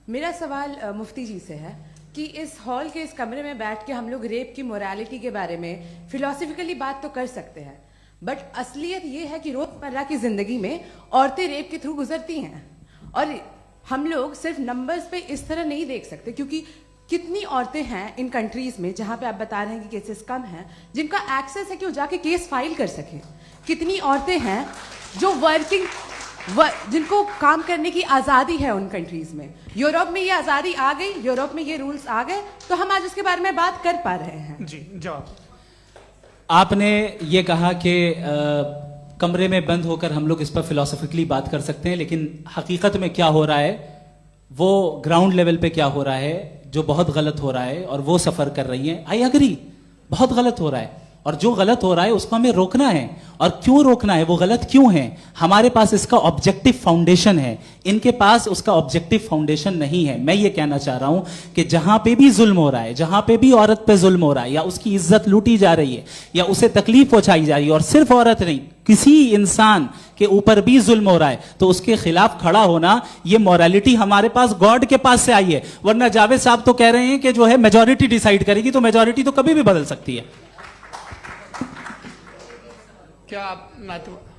मेरा सवाल मुफ्ती जी से है कि इस हॉल के इस कमरे में बैठ के हम लोग रेप की मोरालिटी के बारे में फिलोसफिकली बात तो कर सकते हैं, बट असलियत ये है कि रोजमर्रा की जिंदगी में औरतें रेप के थ्रू गुजरती हैं, और हम लोग सिर्फ नंबर्स पे इस तरह नहीं देख सकते, क्योंकि कितनी औरतें हैं इन कंट्रीज में जहां पे आप बता रहे हैं कि केसेस कम हैं, जिनका एक्सेस है कि वो जाके केस फाइल कर सके। कितनी औरतें हैं जो जिनको काम करने की आजादी है उन कंट्रीज में। यूरोप में ये आजादी आ गई, यूरोप में ये रूल्स आ गए, तो हम आज उसके बारे में बात कर पा रहे हैं। जी जवाब। आपने ये कहा कि कमरे में बंद होकर हम लोग इस पर फिलोसफिकली बात कर सकते हैं, लेकिन हकीकत में क्या हो रहा है, वो ग्राउंड लेवल पे क्या हो रहा है, जो बहुत गलत हो रहा है, और वो सफर कर रही हैं। आई अग्री, बहुत गलत हो रहा है, और जो गलत हो रहा है उसको हमें रोकना है। और क्यों रोकना है, वो गलत क्यों है, हमारे पास इसका ऑब्जेक्टिव फाउंडेशन है, इनके पास उसका ऑब्जेक्टिव फाउंडेशन नहीं है। मैं ये कहना चाह रहा हूं कि जहां पे भी जुल्म हो रहा है, जहां पे भी औरत पे जुल्म हो रहा है, या उसकी इज्जत लूटी जा रही है, या उसे तकलीफ पहुंचाई जा रही है, और सिर्फ औरत नहीं, किसी इंसान के ऊपर भी जुल्म हो रहा है, तो उसके खिलाफ खड़ा होना, ये मोरालिटी हमारे पास गॉड के पास से आई है। वरना जावेद साहब तो कह रहे हैं कि जो है मेजॉरिटी डिसाइड करेगी, तो मेजॉरिटी तो कभी भी बदल सकती है। क्या आप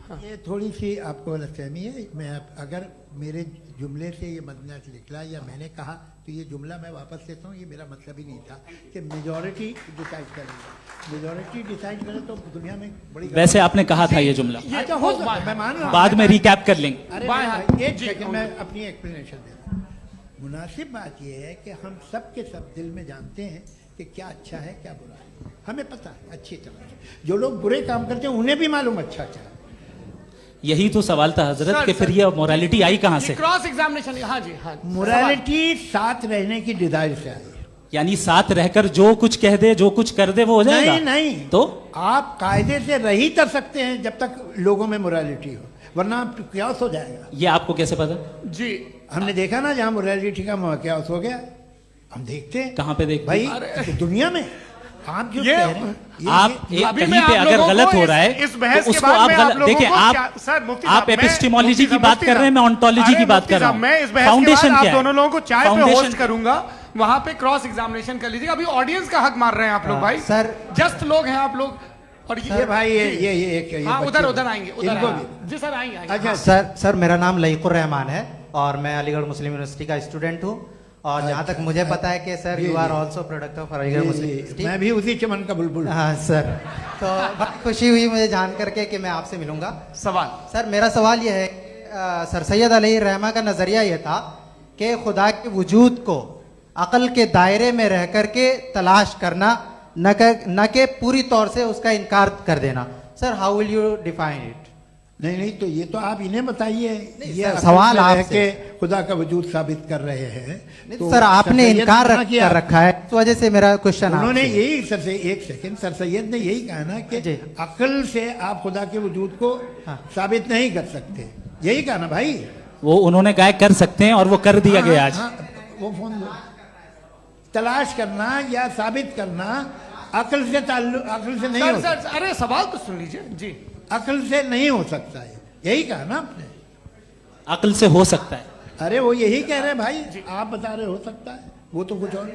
हाँ। ये थोड़ी सी आपको गलतफहमी है। मैं अगर मेरे जुमले से ये मदना निकला या मैंने कहा, तो ये जुमला मैं वापस लेता हूँ। ये मेरा मतलब ही नहीं था कि मेजॉरिटी डिसाइड करेंगे। मेजॉरिटी डिसाइड करे तो दुनिया में बड़ी, वैसे आपने कहा था ये जुमला। अच्छा हो सकता है, मैं मान रहा हूँ, बाद में रिकैप कर लेंगे। अरे एक सेकंड, मैं अपनी एक्सप्लेनेशन देता हूँ। मुनासिब बात यह है कि हम सब के सब दिल में जानते हैं कि क्या अच्छा है क्या बुरा है, हमें पता है अच्छी तरह से। जो लोग बुरे काम करते हैं उन्हें भी मालूम अच्छा क्या है। यही तो सवाल था हजरत कि फिर ये मोरालिटी आई कहां से? Cross examination. हाँ जी, हाँ। मोरालिटी साथ रहने की डिजायर से आई, यानी साथ रहकर जो कुछ कह दे, जो कुछ कर दे, वो हो जाएगा। नहीं नहीं, तो आप कायदे से रह ही कर सकते हैं जब तक लोगों में मोरालिटी हो, वरना क्यास हो जाएगा। ये आपको कैसे पता? जी हमने देखा ना, जहां मोरालिटी का क्यास हो गया, हम देखते हैं। कहां पे देखते भाई? दुनिया में। आप जो कह रहे हैं, आप कहीं पे अगर गलत हो रहा है, इस बहस तो उसको आप देखिए, आप एपिस्टेमोलॉजी की बात कर रहे हैं, मैं ऑन्टोलॉजी की बात कर रहा हूं। मैं इस बहस के बाद आप दोनों लोगों को चाय पे होस्ट करूंगा, वहां पे क्रॉस एग्जामिनेशन कर लीजिएगा। अभी ऑडियंस का हक मार रहे हैं आप लोग भाई, सर जस्ट लोग हैं आप लोग। और ये भाई ये हाँ, उधर आएंगे, जी सर आएंगे। अच्छा सर मेरा नाम लईकुर रहमान है और मैं अलीगढ़ मुस्लिम यूनिवर्सिटी का स्टूडेंट हूँ। और जहाँ तक मुझे पता है कि sir you are also product of Aligarh Muslim University. मैं भी उसी चमन का बुलबुल। हाँ सर, तो बहुत खुशी हुई मुझे जान करके कि मैं आपसे मिलूंगा। सवाल सर, मेरा सवाल यह है, सर सैयद अलैहि रहमा का नजरिया यह था कि खुदा के वजूद को अकल के दायरे में रह करके तलाश करना, न कि पूरी तौर से उसका इनकार कर देना। Sir how will you define it? नहीं, तो ये तो आप इन्हें बताइए। ये सवाल आपसे खुदा का वजूद साबित कर रहे हैं, तो सर आपने इनकार कर रखा है, इस वजह से मेरा क्वेश्चन उन्होंने यही सर, एक सेकंड, सर सैयद ने यही कहा ना कि अकल से आप खुदा के वजूद को साबित नहीं कर सकते, यही कहा ना भाई। वो उन्होंने कहा कर सकते हैं और वो कर दिया गया आज। वो फोन तलाश करना या साबित करना अकल से नहीं हो सकता। अरे सवाल तो सुन लीजिए जी। अकल से नहीं हो सकता है, यही कहा ना आपने। अकल से हो सकता है, अरे वो यही कह रहे हैं भाई, आप बता रहे हो सकता है, वो तो कुछ और।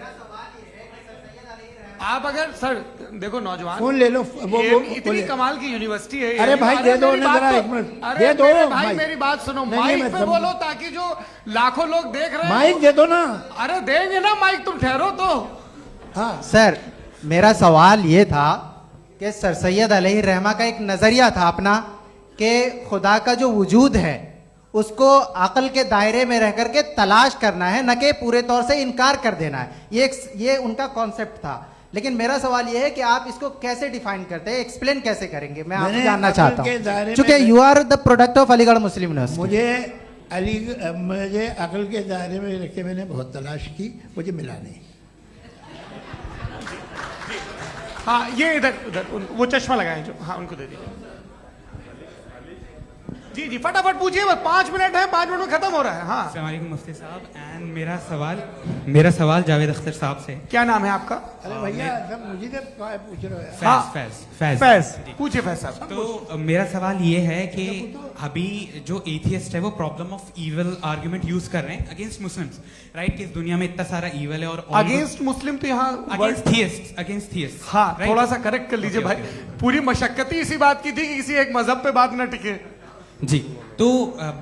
आप अगर सर देखो नौजवान फोन ले लो, वो इतनी कमाल की यूनिवर्सिटी है। अरे भाई दे दो ना जरा, एक मिनट दे दो भाई, मेरी बात सुनो, माइक पे बोलो ताकि जो लाखों लोग देख रहे हैं। माइक दे दो ना। अरे देंगे ना माइक, तुम ठहरो तो। हाँ सर, मेरा सवाल ये था कि सर सैयद अलैहि रहमा का एक नजरिया था अपना कि खुदा का जो वजूद है उसको अकल के दायरे में रह करके तलाश करना है, न कि पूरे तौर से इनकार कर देना है। ये उनका कॉन्सेप्ट था। लेकिन मेरा सवाल यह है कि आप इसको कैसे डिफाइन करते हैं, एक्सप्लेन कैसे करेंगे, मैं आपसे जानना चाहता हूँ, क्योंकि you are the product of Aligarh Muslim University. मुझे अकल के दायरे में रख के मैंने बहुत तलाश की, मुझे मिला नहीं। हाँ ये इधर वो चश्मा लगाए जो, हाँ उनको दे दीजिए। जी जी फटाफट पूछिए, बस 5 मिनट है, 5 मिनट में खत्म हो रहा है। हाँ अस्सलाम वालेकुम मुफ्ती साहब। एंड मेरा सवाल जावेद अख्तर साहब से। क्या नाम है आपका? अरे भैया सब मुझे तो क्या पूछ रहे हो यार? फैज पूछिए फैज साहब। तो मेरा सवाल ये है कि अभी जो एथियस्ट है वो problem of evil argument use कर रहे हैं अगेंस्ट मुस्लिम्स, राइट? कि इस दुनिया में इतना सारा इविल है और अगेंस्ट मुस्लिम तो यहाँ अगेंस्ट थियस्ट। हाँ थोड़ा सा करेक्ट कर लीजिए भाई, पूरी मशक्कत ही इसी बात की थी कि किसी एक मजहब पे बात न टिके। जी, तो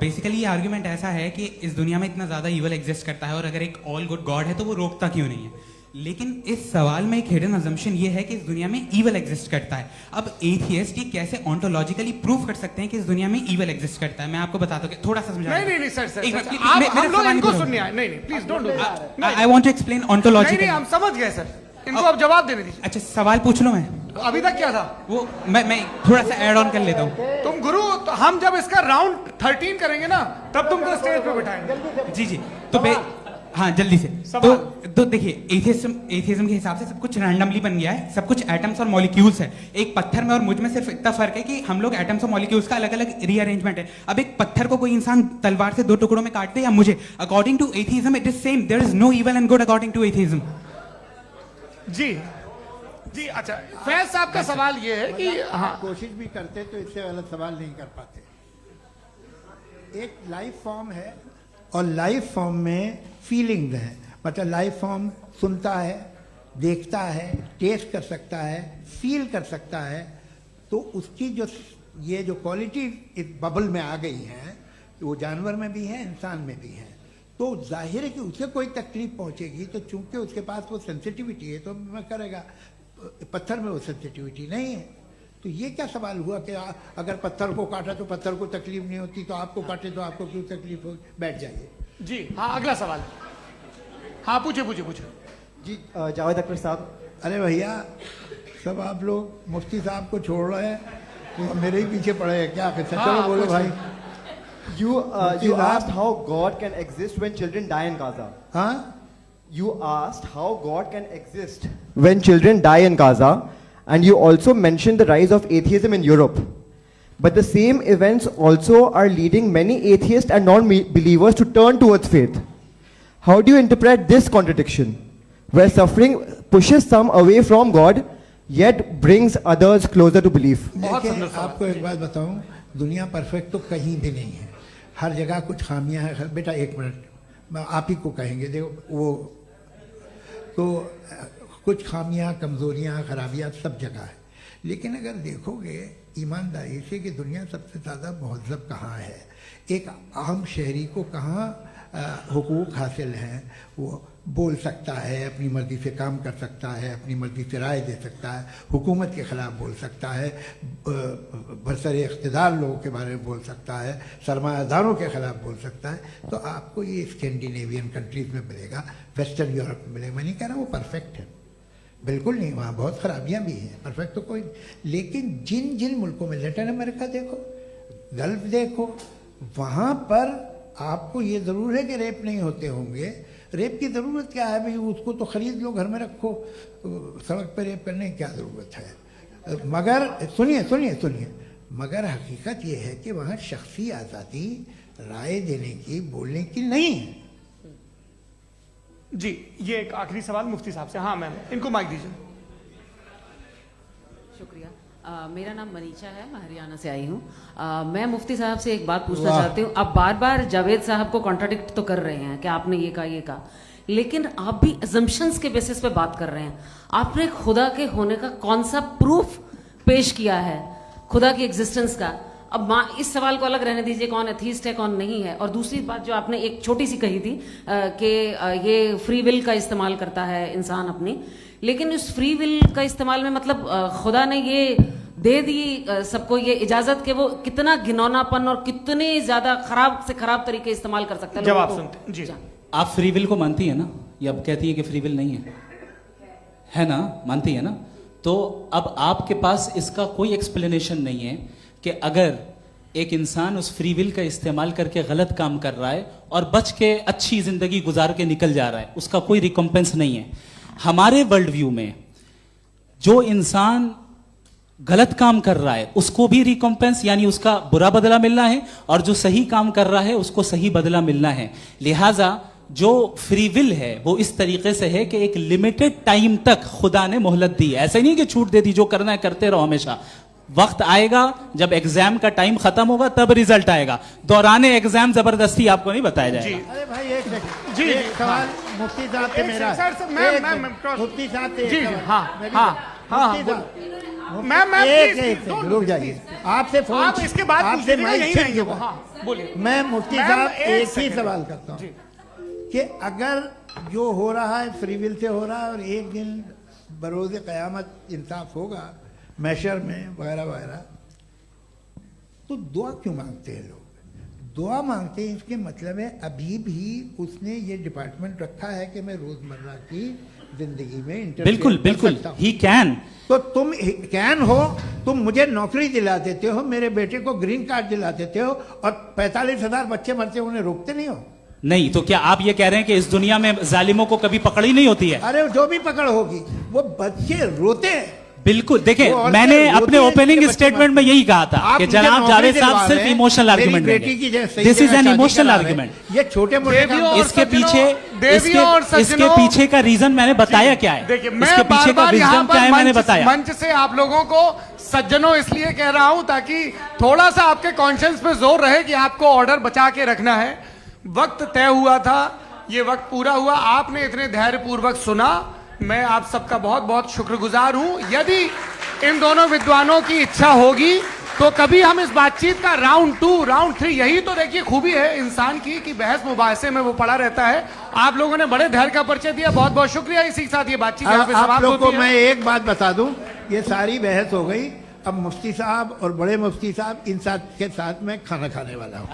बेसिकली ये आर्ग्यूमेंट ऐसा है कि इस दुनिया में इतना ज्यादा इविल एग्जिस्ट करता है और अगर एक ऑल गुड गॉड है तो वो रोकता क्यों नहीं है? लेकिन इस सवाल में एक हिडन अजम्पशन ये है कि इस दुनिया में ईवल एग्जिस्ट करता है। अब एथियस्ट ये कैसे ऑन्टोलॉजिकली प्रूव कर सकते हैं कि इस दुनिया में ईवल एग्जिस्ट करता है? मैं आपको बताता हूं, थोड़ा सा समझा। नहीं सर हम लोग इनको सुनने आए। नहीं please don't do that. I want to explain ontologically. नहीं हम समझ गए सर, इनको अब जवाब देने दीजिए। अच्छा सवाल पूछ लो। मैं अभी तक क्या था वो मैं थोड़ा सा ऐड ऑन कर लेता हूँ। तुम गुरु, तो हम जब इसका राउंड 13 करेंगे ना तब तुमको स्टेज पे बिठाएंगे। जी तो हाँ जल्दी से। तो देखिए एथियज्म के हिसाब से सब कुछ रैंडमली बन गया है, सब कुछ एटम्स और मॉलिक्यूल्स है। एक पत्थर में और मुझ में सिर्फ इतना फर्क है कि हम लोग एटम्स और मॉलिक्यूल्स का अलग अलग रीअरेंजमेंट है। अब एक पत्थर को कोई इंसान तलवार से 2 टुकड़ों में काट दे या मुझे, according to atheism it is same. There is no evil and good according to atheism. जी अच्छा फैज साहब का सवाल ये है कि हाँ कोशिश भी करते तो इससे गलत सवाल नहीं कर पाते। एक लाइफ फॉर्म है और लाइफ फॉर्म में फीलिंग्स हैं, मतलब लाइफ फॉर्म सुनता है, देखता है, टेस्ट कर सकता है, फील कर सकता है। तो उसकी ये जो क्वालिटी इस बबल में आ गई है वो जानवर में भी है, इंसान में भी है। तो जाहिर है कि उसे कोई तकलीफ पहुंचेगी, तो चूंकि उसके पास वो सेंसिटिविटी है तो मैं करेगा। पत्थर में वो सेंसिटिविटी नहीं है। तो ये क्या सवाल हुआ कि अगर पत्थर को काटा तो पत्थर को तकलीफ नहीं होती, तो आपको काटे तो आपको क्यों तकलीफ हो? बैठ जाइए। जी हाँ अगला सवाल। हाँ पूछे जी जावेद अख्तर साहब। अरे भैया सब आप लोग मुफ्ती साहब को छोड़ रहे हैं, तो मेरे ही पीछे पड़े हैं क्या? चलो बोलो भाई। You asked how God can exist when children die in Gaza. हाँ? You asked how God can exist when children die in Gaza, and you also mentioned the rise of atheism in Europe. But the same events also are leading many atheists and non-believers to turn towards faith. How do you interpret this contradiction, where suffering pushes some away from God, yet brings others closer to belief? देखिए आपको एक बात बताऊं, दुनिया परफेक्ट तो कहीं भी नहीं है, हर जगह कुछ खामियां हैं। बेटा एक मिनट, मैं आप ही को कहेंगे, देखो वो तो कुछ खामियां, कमज़ोरियां, खराबियां सब जगह है। लेकिन अगर देखोगे ईमानदारी से कि दुनिया सबसे ज़्यादा महज़ब कहाँ है, एक आम शहरी को कहाँ हुकूक हासिल हैं, वो बोल सकता है, अपनी मर्ज़ी से काम कर सकता है, अपनी मर्ज़ी से राय दे सकता है, हुकूमत के ख़िलाफ़ बोल सकता है, बरसरे इक़्तिदार लोगों के बारे में बोल सकता है, सरमायादारों के ख़िलाफ़ बोल सकता है। तो आपको ये स्कैंडिनेवियन कंट्रीज़ में मिलेगा, वेस्टर्न यूरोप में मिलेगा। मैं नहीं कह रहा वो परफेक्ट है, बिल्कुल नहीं, वहाँ बहुत ख़राबियाँ भी हैं, परफेक्ट तो कोई नहीं। लेकिन जिन जिन मुल्कों में, लैटिन अमेरिका देखो, गल्फ देखो, वहाँ पर आपको ये ज़रूर है कि रेप नहीं होते होंगे। रेप की ज़रूरत क्या है भाई? उसको तो ख़रीद लो, घर में रखो, सड़क पर रेप करने की क्या ज़रूरत है? मगर सुनिए, मगर हकीकत ये है कि वहाँ शख्सी आज़ादी राय देने की, बोलने की नहीं है। जी ये एक आखिरी सवाल मुफ्ती साहब से। हाँ मैम इनको माइक दीजिए। शुक्रिया। मेरा नाम मनीषा है, मैं हरियाणा से आई हूँ। मैं मुफ्ती साहब से एक बात पूछना चाहती हूँ। आप बार बार जावेद साहब को कॉन्ट्राडिक्ट तो कर रहे हैं कि आपने ये कहा, लेकिन आप भी अजम्पशंस के बेसिस पे बात कर रहे हैं। आपने खुदा के होने का कौन सा प्रूफ पेश किया है, खुदा की एग्जिस्टेंस का? अब इस सवाल को अलग रहने दीजिए, कौन एथीस्ट है कौन नहीं है। और दूसरी बात जो आपने एक छोटी सी कही थी कि ये फ्री विल का इस्तेमाल करता है इंसान अपनी, लेकिन उस फ्री विल का इस्तेमाल में मतलब खुदा ने ये दे दी सबको ये इजाजत कि वो कितना घिनौनापन और कितने ज्यादा खराब से खराब तरीके इस्तेमाल कर सकता है। जवाब सुनते जी। आप फ्री विल को मानती है ना, या अब कहती है कि फ्री विल नहीं है ना? मानती है ना? तो अब आपके पास इसका कोई एक्सप्लेनेशन नहीं है कि अगर एक इंसान उस फ्री विल का इस्तेमाल करके गलत काम कर रहा है और बच के अच्छी जिंदगी गुजार के निकल जा रहा है, उसका कोई रिकम्पेंस नहीं है। हमारे वर्ल्ड व्यू में जो इंसान गलत काम कर रहा है उसको भी रिकॉम्पेंस यानी उसका बुरा बदला मिलना है, और जो सही काम कर रहा है उसको सही बदला मिलना है। लिहाजा जो फ्री विल है वो इस तरीके से है कि एक लिमिटेड टाइम तक खुदा ने मोहलत दी है। ऐसा नहीं कि छूट दे दी, जो करना है करते रहो हमेशा। वक्त आएगा जब एग्जाम का टाइम खत्म होगा तब रिजल्ट आएगा, दौराने एग्जाम जबरदस्ती आपको नहीं बताया जाएगा। अरे भाई एक सेकंड, जी, एक सवाल मुफ्ती साहब से मेरा, मुफ्ती साहब से जी, एक सवाल। हाँ, मैम एक सेकंड रुक जाइए, आपसे फोन, आप इसके बाद आपसे पूछिएगा, माइक यहीं छीन रहेंगे चुका। वो, हाँ, बोलिए। मैं मुफ्ती मैम, साहब एक एक ही सेकंड। सवाल करता हूँ कि अगर जो हो रहा है फ्री विल से हो रहा है और एक दिन बरोज़ क़यामत इंसाफ होगा मैशर में वगैरह वगैरह, तो दुआ क्यों मांगते हैं लोग? दुआ मांगते हैं इसके मतलब है अभी भी उसने ये डिपार्टमेंट रखा है कि मैं रोजमर्रा की जिंदगी में इंटरफेयर बिल्कुल कर बिल्कुल सकता हूं। He can. तो तुम कैन हो, तुम मुझे नौकरी दिला देते हो, मेरे बेटे को ग्रीन कार्ड दिला देते हो, और 45,000 बच्चे मरते उन्हें रोकते नहीं हो। नहीं तो क्या आप ये कह रहे हैं कि इस दुनिया में जालिमों को कभी पकड़ ही नहीं होती है? अरे जो भी पकड़ होगी वो बच्चे रोते हैं। बिल्कुल, देखें वो मैंने औरतें अपने रोती हैं ओपनिंग जिनके स्टेटमेंट में यही कहा था आप कि मुझे जनाब नौकरी जावेद साहब दिलवा सिर्फ रहे हैं, इमोशनल मेरी आर्गुमेंट बेटी की जैसे दिस इज जगह एन शादी इमोशनल करा रहे हैं। आर्गुमेंट। ये छोटे मोटे काम, इसके पीछे देवियों और इसके सज्जनों, पीछे का रीजन मैंने बताया क्या है, देखिए इसके मैं पीछे का बार-बार यहाँ विजडम क्या है पर मैंने बताया। मंच से आप लोगों को सज्जनों इसलिए कह रहा हूं ताकि थोड़ा सा आपके कॉन्शियंस पे जोर रहे कि आपको ऑर्डर बचा के रखना है। वक्त तय हुआ था, ये वक्त पूरा हुआ, आपने इतने धैर्यपूर्वक सुना, मैं आप सबका बहुत बहुत शुक्रगुजार हूं। यदि इन दोनों विद्वानों की इच्छा होगी तो कभी हम इस बातचीत का राउंड 2, राउंड 3, यही तो देखिए खूबी है इंसान की कि बहस मुबाहसे में वो पड़ा रहता है। आप लोगों ने बड़े धैर्य का परिचय दिया, बहुत बहुत शुक्रिया। इसी के साथ ये बातचीत यहाँ पे आप समाप्त लोग को होती है। मैं एक बात बता दूं, ये सारी बहस हो गई, अब मुफ्ती साहब और बड़े मुफ्ती साहब इन साथ के साथ मैं खाना खाने वाला हूँ।